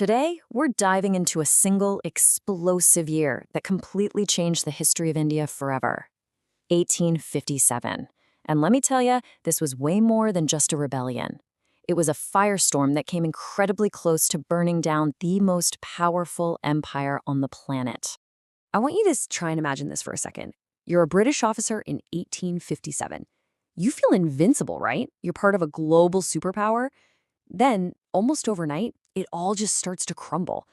Today, we're diving into a single explosive year that completely changed the history of India forever. 1857. And let me tell you, this was way more than just a rebellion. It was a firestorm that came incredibly close to burning down the most powerful empire on the planet. I want you to try and imagine this for a second. You're a British officer in 1857. You feel invincible, right? You're part of a global superpower. Then, almost overnight, it all just starts to crumble.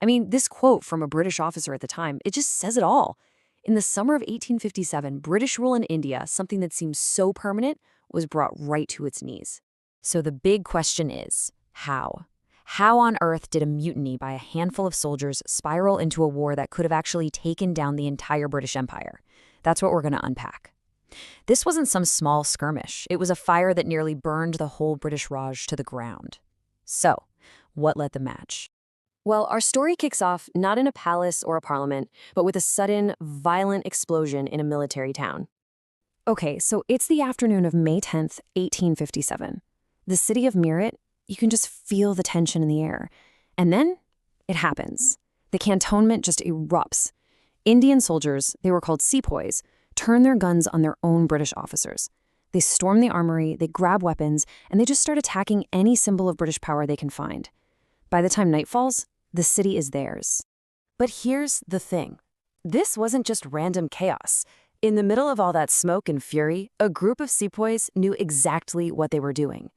I mean, this quote from a British officer at the time, it just says it all. In the summer of 1857, British rule in India, something that seems so permanent, was brought right to its knees. So the big question is, how? How on earth did a mutiny by a handful of soldiers spiral into a war that could have actually taken down the entire British Empire? That's what we're going to unpack. This wasn't some small skirmish. It was a fire that nearly burned the whole British Raj to the ground. So, what led the match? Well, our story kicks off not in a palace or a parliament, but with a sudden, violent explosion in a military town. Okay, so it's the afternoon of May 10th, 1857. The city of Meerut, you can just feel the tension in the air. And then, it happens. The cantonment just erupts. Indian soldiers, they were called sepoys, turn their guns on their own British officers. They storm the armory, they grab weapons, and they just start attacking any symbol of British power they can find. By the time night falls, the city is theirs. But here's the thing. This wasn't just random chaos. In the middle of all that smoke and fury, a group of sepoys knew exactly what they were doing.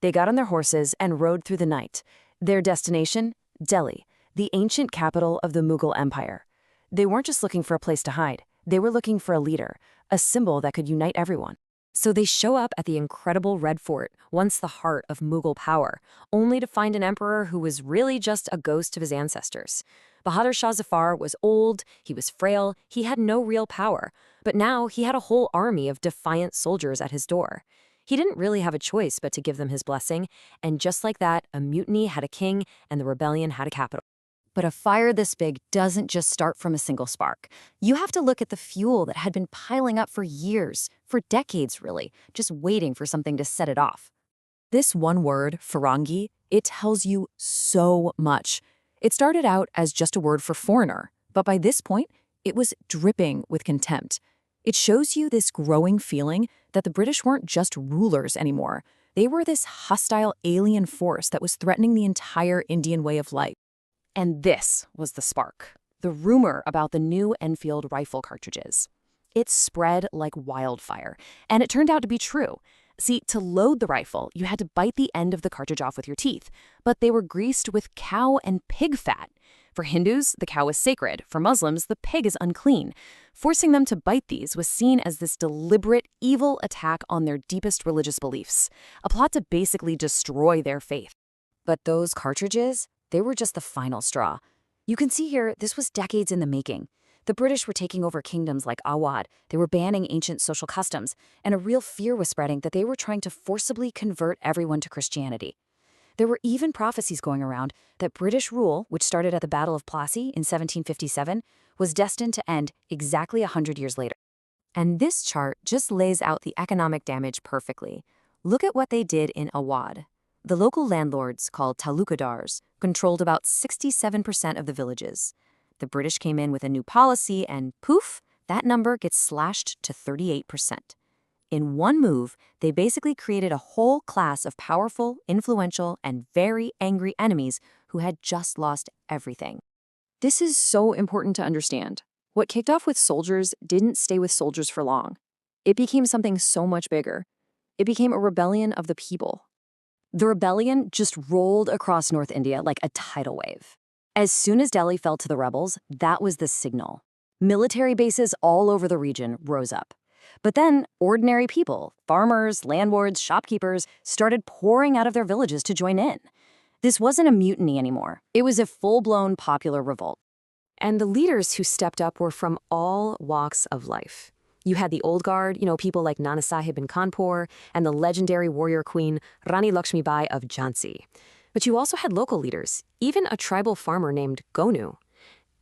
They got on their horses and rode through the night. Their destination? Delhi, the ancient capital of the Mughal Empire. They weren't just looking for a place to hide. They were looking for a leader, a symbol that could unite everyone. So they show up at the incredible Red Fort, once the heart of Mughal power, only to find an emperor who was really just a ghost of his ancestors. Bahadur Shah Zafar was old, he was frail, he had no real power, but now he had a whole army of defiant soldiers at his door. He didn't really have a choice but to give them his blessing, and just like that, a mutiny had a king and the rebellion had a capital. But a fire this big doesn't just start from a single spark. You have to look at the fuel that had been piling up for years, for decades really, just waiting for something to set it off. This one word, Farangi, it tells you so much. It started out as just a word for foreigner, but by this point, it was dripping with contempt. It shows you this growing feeling that the British weren't just rulers anymore. They were this hostile alien force that was threatening the entire Indian way of life. And this was the spark, the rumor about the new Enfield rifle cartridges. It spread like wildfire, and it turned out to be true. See, to load the rifle, you had to bite the end of the cartridge off with your teeth, but they were greased with cow and pig fat. For Hindus, the cow is sacred. For Muslims, the pig is unclean. Forcing them to bite these was seen as this deliberate, evil attack on their deepest religious beliefs, a plot to basically destroy their faith. But those cartridges, they were just the final straw. You can see here, this was decades in the making. The British were taking over kingdoms like Awadh, they were banning ancient social customs, and a real fear was spreading that they were trying to forcibly convert everyone to Christianity. There were even prophecies going around that British rule, which started at the Battle of Plassey in 1757, was destined to end exactly 100 years later. And this chart just lays out the economic damage perfectly. Look at what they did in Awadh. The local landlords, called talukadars, controlled about 67% of the villages. The British came in with a new policy and poof, that number gets slashed to 38%. In one move, they basically created a whole class of powerful, influential, and very angry enemies who had just lost everything. This is so important to understand. What kicked off with soldiers didn't stay with soldiers for long. It became something so much bigger. It became a rebellion of the people. The rebellion just rolled across North India like a tidal wave. As soon as Delhi fell to the rebels, that was the signal. Military bases all over the region rose up. But then, ordinary people, farmers, landlords, shopkeepers, started pouring out of their villages to join in. This wasn't a mutiny anymore. It was a full-blown popular revolt. And the leaders who stepped up were from all walks of life. You had the old guard, people like Nana Sahib in Kanpur, and the legendary warrior queen Rani Lakshmibai of Jhansi. But you also had local leaders, even a tribal farmer named Gonu.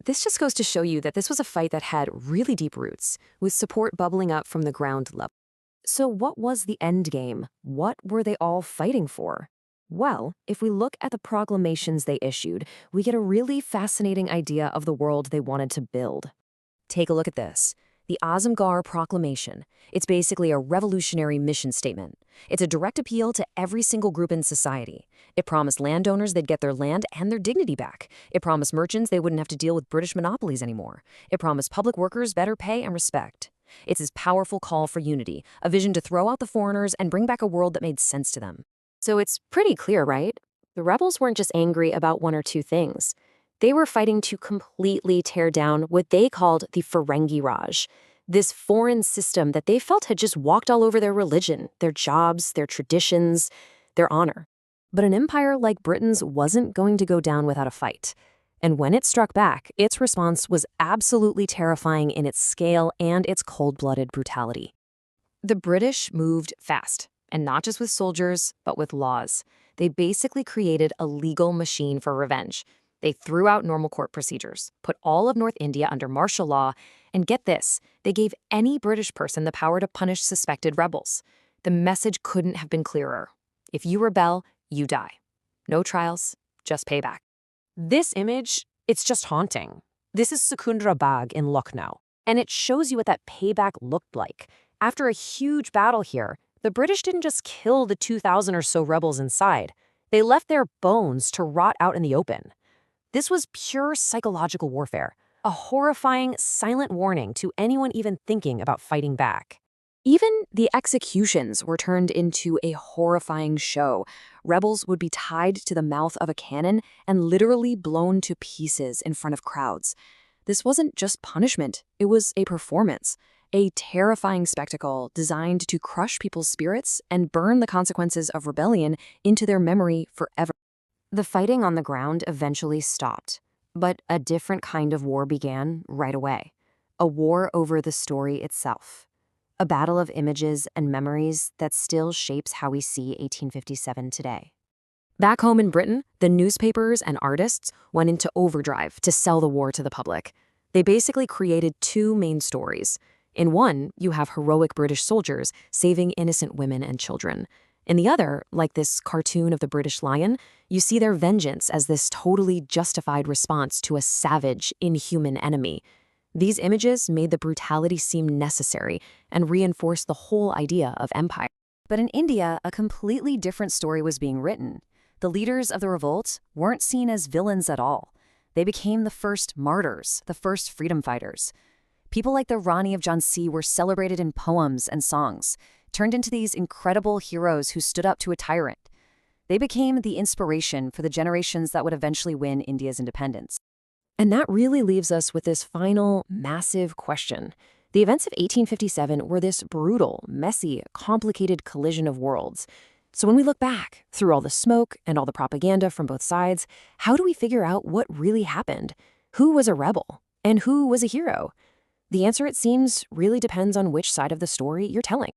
This just goes to show you that this was a fight that had really deep roots, with support bubbling up from the ground level. So what was the end game? What were they all fighting for? Well, if we look at the proclamations they issued, we get a really fascinating idea of the world they wanted to build. Take a look at this. The Azamgar Proclamation. It's basically a revolutionary mission statement. It's a direct appeal to every single group in society. It promised landowners they'd get their land and their dignity back. It promised merchants they wouldn't have to deal with British monopolies anymore. It promised public workers better pay and respect. It's his powerful call for unity, a vision to throw out the foreigners and bring back a world that made sense to them. So it's pretty clear, right? The rebels weren't just angry about one or two things. They were fighting to completely tear down what they called the Ferengi Raj, this foreign system that they felt had just walked all over their religion, their jobs, their traditions, their honor. But an empire like Britain's wasn't going to go down without a fight. And when it struck back, its response was absolutely terrifying in its scale and its cold-blooded brutality. The British moved fast, and not just with soldiers, but with laws. They basically created a legal machine for revenge. They threw out normal court procedures, put all of North India under martial law, and get this, they gave any British person the power to punish suspected rebels. The message couldn't have been clearer. If you rebel, you die. No trials, just payback. This image, it's just haunting. This is Secunderabad in Lucknow, and it shows you what that payback looked like. After a huge battle here, the British didn't just kill the 2,000 or so rebels inside. They left their bones to rot out in the open. This was pure psychological warfare, a horrifying, silent warning to anyone even thinking about fighting back. Even the executions were turned into a horrifying show. Rebels would be tied to the mouth of a cannon and literally blown to pieces in front of crowds. This wasn't just punishment, it was a performance, a terrifying spectacle designed to crush people's spirits and burn the consequences of rebellion into their memory forever. The fighting on the ground eventually stopped, but a different kind of war began right away. A war over the story itself. A battle of images and memories that still shapes how we see 1857 today. Back home in Britain, the newspapers and artists went into overdrive to sell the war to the public. They basically created two main stories. In one, you have heroic British soldiers saving innocent women and children. In the other, like this cartoon of the British lion, you see their vengeance as this totally justified response to a savage, inhuman enemy. These images made the brutality seem necessary and reinforced the whole idea of empire. But in India, a completely different story was being written. The leaders of the revolt weren't seen as villains at all. They became the first martyrs, the first freedom fighters. People like the Rani of Jhansi were celebrated in poems and songs, turned into these incredible heroes who stood up to a tyrant. They became the inspiration for the generations that would eventually win India's independence. And that really leaves us with this final, massive question. The events of 1857 were this brutal, messy, complicated collision of worlds. So when we look back, through all the smoke and all the propaganda from both sides, how do we figure out what really happened? Who was a rebel? And who was a hero? The answer, it seems, really depends on which side of the story you're telling.